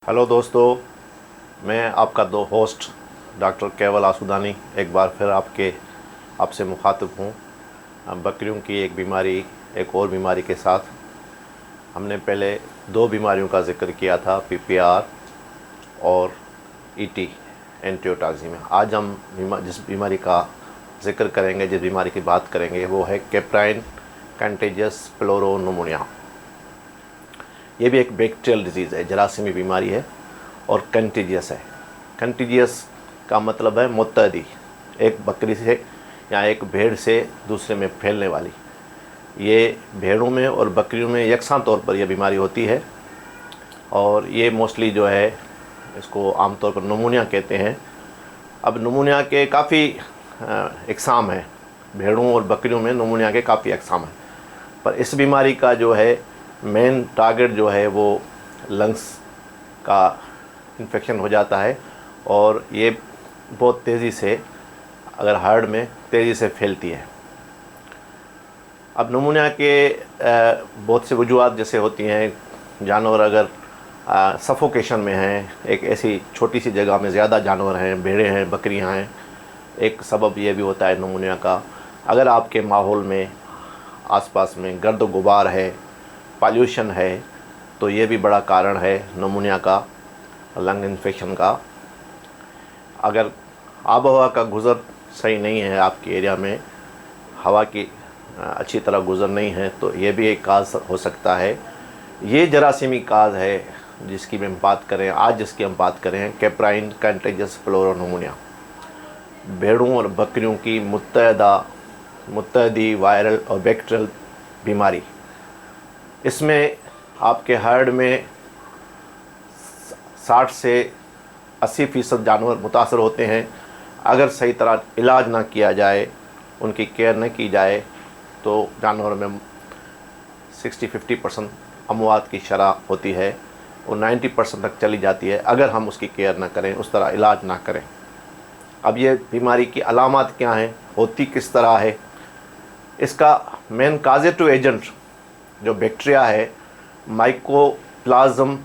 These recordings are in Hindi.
हेलो दोस्तों, मैं आपका दो होस्ट डॉक्टर केवल आसूदानी एक बार फिर आपसे मुखातिब हूँ। बकरियों की एक और बीमारी के साथ। हमने पहले दो बीमारियों का ज़िक्र किया था, पीपीआर और ईटी, एंटीओटॉक्सिमिया। आज हम जिस बीमारी का ज़िक्र करेंगे, जिस बीमारी की बात करेंगे, वो है कैप्राइन कंटेजियस प्लोरोन्यूमोनिया। ये भी एक बैक्टीरियल डिजीज़ है, जरासीमी बीमारी है और कंटेजियस है। कंटेजियस का मतलब है मुत्तअदी, एक बकरी से या एक भेड़ से दूसरे में फैलने वाली। ये भेड़ों में और बकरियों में यकसां तौर पर यह बीमारी होती है और ये मोस्टली जो है इसको आमतौर पर निमोनिया कहते हैं। अब निमोनिया के काफ़ी इकसाम हैं, भेड़ों और बकरियों में निमोनिया के काफ़ी इकसाम हैं, पर इस बीमारी का जो है मेन टारगेट जो है वो लंग्स का इन्फेक्शन हो जाता है और ये बहुत तेज़ी से, अगर हार्ट में तेज़ी से फैलती है। अब निमोनिया के बहुत से वजूहात जैसे होती हैं। जानवर अगर सफोकेशन में हैं, एक ऐसी छोटी सी जगह में ज़्यादा जानवर हैं, भेड़ें हैं, बकरियां हैं, एक सबब ये भी होता है निमोनिया का। अगर आपके माहौल में आसपास में गर्द गुबार है, पॉल्यूशन है, तो ये भी बड़ा कारण है निमोनिया का, लंग इन्फेक्शन का। अगर आबहवा का गुज़र सही नहीं है, आपके एरिया में हवा की अच्छी तरह गुज़र नहीं है, तो ये भी एक काज हो सकता है। ये जरासीमी काज है जिसकी हम बात करें कैप्राइन कंटेजियस प्लोरोन्यूमोनिया। भेड़ों और बकरियों की मुत्तअदी वायरल और बैक्टीरियल बीमारी। इसमें आपके हर्ड में 60 से 80% जानवर मुतासर होते हैं। अगर सही तरह इलाज ना किया जाए, उनकी केयर न की जाए, तो जानवर में 60-50% अमवात की शरह होती है और 90% तक चली जाती है अगर हम उसकी केयर ना करें, उस तरह इलाज ना करें। अब ये बीमारी की अलामत क्या हैं, होती किस तरह है? इसका मेन काजेटिव एजेंट जो बैक्टीरिया है, माइकोप्लाज्म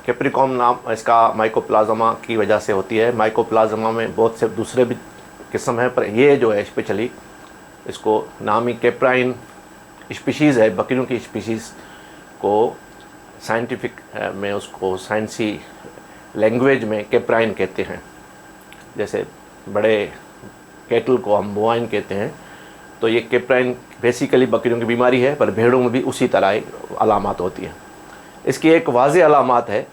कैप्रिकॉम नाम इसका माइकोप्लाज्मा की वजह से होती है। माइकोप्लाज्मा में बहुत से दूसरे भी किस्म हैं, पर ये जो है स्पेशली इसको नाम ही कैप्राइन स्पीशीज़ है। बकरियों की स्पीशीज़ को साइंटिफिक में, उसको साइंसी लैंग्वेज में कैप्राइन कहते हैं। जैसे बड़े कैटल को हम बोवाइन कहते हैं, तो ये कैप्राइन बेसिकली बकरियों की बीमारी है, पर भेड़ों में भी उसी तरह अलामत होती हैं। इसकी एक वाज़ेह अलामत है।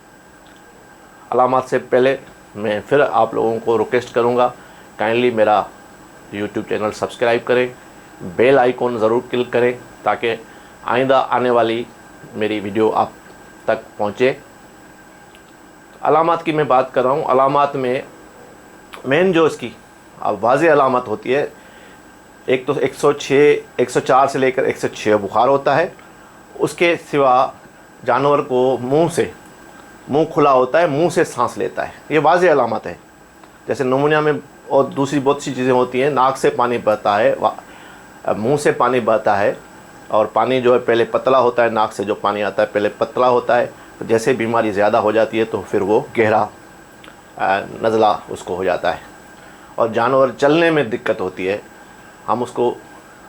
अलामत से पहले मैं फिर आप लोगों को रिक्वेस्ट करूंगा, काइंडली मेरा यूट्यूब चैनल सब्सक्राइब करें, बेल आइकॉन ज़रूर क्लिक करें ताकि आइंदा आने वाली मेरी वीडियो आप तक पहुँचे। अलामत की मैं बात कर रहा हूँ। अलामत में मेन जो इसकी वाज़ेह अलामत होती है, एक तो 104 से लेकर 106 बुखार होता है। उसके सिवा जानवर को मुंह खुला होता है, मुंह से सांस लेता है। ये वाज़ेह अलामत है। जैसे निमोनिया में और दूसरी बहुत सी चीज़ें होती हैं, नाक से पानी बहता है, मुंह से पानी बहता है, और पानी जो है पहले पतला होता है, नाक से जो पानी आता है पहले पतला होता है। तो जैसे बीमारी ज़्यादा हो जाती है तो फिर वो गहरा नज़ला उसको हो जाता है और जानवर चलने में दिक्कत होती है। हम उसको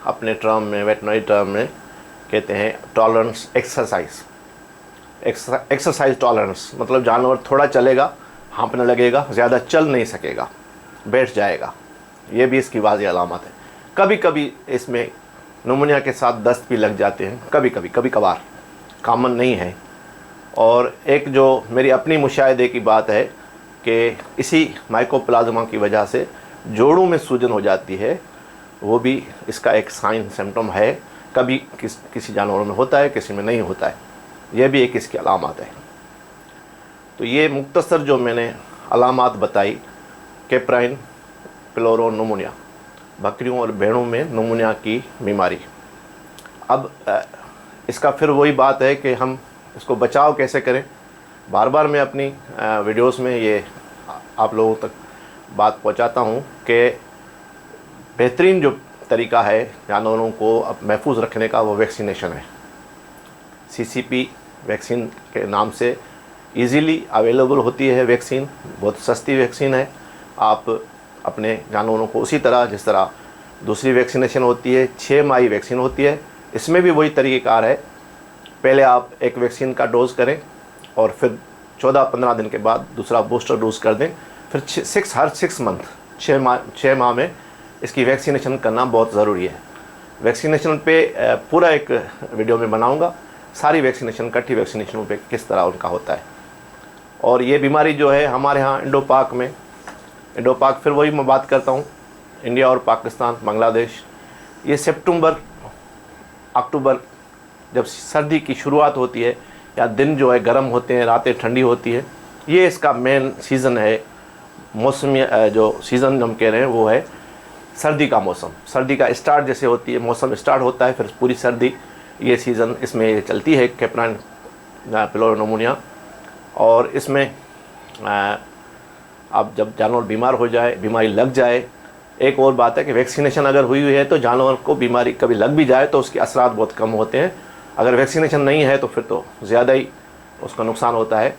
अपने टर्म में, वेटनरी टर्म में कहते हैं टॉलरेंस एक्सरसाइज टॉलरेंस। मतलब जानवर थोड़ा चलेगा, हाँफने लगेगा, ज़्यादा चल नहीं सकेगा, बैठ जाएगा। ये भी इसकी वाज़ेह अलामत है। कभी कभी इसमें निमोनिया के साथ दस्त भी लग जाते हैं, कभी कभार, कॉमन नहीं है। और एक जो मेरी अपनी मुशाहिदे की बात है कि इसी माइकोप्लाज्मा की वजह से जोड़ों में सूजन हो जाती है, वो भी इसका एक साइन सिम्टम है। कभी किसी जानवरों में होता है, किसी में नहीं होता है। यह भी एक इसकी अलामत है। तो ये मुख्तसर जो मैंने अलामत बताई, कैप्राइन प्लोरोन्यूमोनिया, बकरियों और भेड़ों में निमोनिया की बीमारी। अब इसका फिर वही बात है कि हम इसको बचाव कैसे करें। बार बार मैं अपनी वीडियोस में ये आप लोगों तक बात पहुंचाता हूं कि बेहतरीन जो तरीका है जानवरों को अब महफूज रखने का, वो वैक्सीनेशन है। CCP वैक्सीन के नाम से इजीली अवेलेबल होती है वैक्सीन, बहुत सस्ती वैक्सीन है। आप अपने जानवरों को उसी तरह जिस तरह दूसरी वैक्सीनेशन होती है 6 माही वैक्सीन होती है, इसमें भी वही तरीक़ेकार है। पहले आप एक वैक्सीन का डोज़ करें और फिर 14-15 दिन के बाद दूसरा बूस्टर डोज कर दें। फिर हर 6 मंथ 6 माह में इसकी वैक्सीनेशन करना बहुत ज़रूरी है। वैक्सीनेशन पे पूरा एक वीडियो में बनाऊंगा, सारी वैक्सीनेशन इकट्ठी वैक्सीनेशन पे किस तरह उनका होता है। और ये बीमारी जो है हमारे यहाँ इंडो पाक फिर वही मैं बात करता हूँ, इंडिया और पाकिस्तान, बांग्लादेश, ये अक्टूबर जब सर्दी की शुरुआत होती है या दिन जो है गर्म होते हैं, रातें ठंडी होती है, ये इसका मेन सीज़न है। मौसमी जो सीज़न हम कह रहे हैं वो है सर्दी का मौसम। सर्दी का स्टार्ट जैसे होती है, मौसम स्टार्ट होता है, फिर पूरी सर्दी ये सीज़न इसमें चलती है, कैप्राइन पिलोनिमोनिया। और इसमें अब जब जानवर बीमार हो जाए, बीमारी लग जाए, एक और बात है कि वैक्सीनेशन अगर हुई है तो जानवर को बीमारी कभी लग भी जाए तो उसके असरात बहुत कम होते हैं। अगर वैक्सीनेशन नहीं है तो फिर तो ज़्यादा ही उसका नुकसान होता है।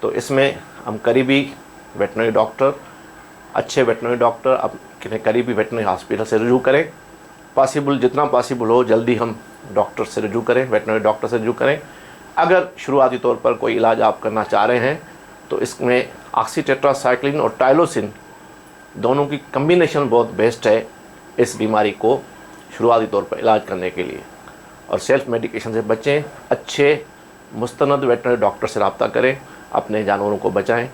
तो इसमें हम करीबी वेटनरी डॉक्टर, अच्छे वेटनरी डॉक्टर अपने करीबी वेटनरी हॉस्पिटल से रुजू करें। जितना पॉसिबल हो जल्दी हम डॉक्टर से रुजू करें, वेटनरी डॉक्टर से रुजू करें। अगर शुरुआती तौर पर कोई इलाज आप करना चाह रहे हैं तो इसमें ऑक्सीटेट्रासाइक्लिन और टाइलोसिन दोनों की कम्बिनेशन बहुत बेस्ट है इस बीमारी को शुरुआती तौर पर इलाज करने के लिए। और सेल्फ मेडिकेशन से बचें, अच्छे मुस्तनद वेटनरी डॉक्टर से रब्ता करें, अपने जानवरों को बचाएं।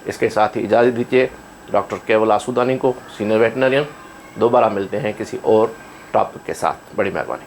इसके साथ ही इजाज़त दीजिए डॉक्टर केवल आसूदानी को, सीनियर वेटनरियन। दोबारा मिलते हैं किसी और टॉपिक के साथ। बड़ी मेहरबानी।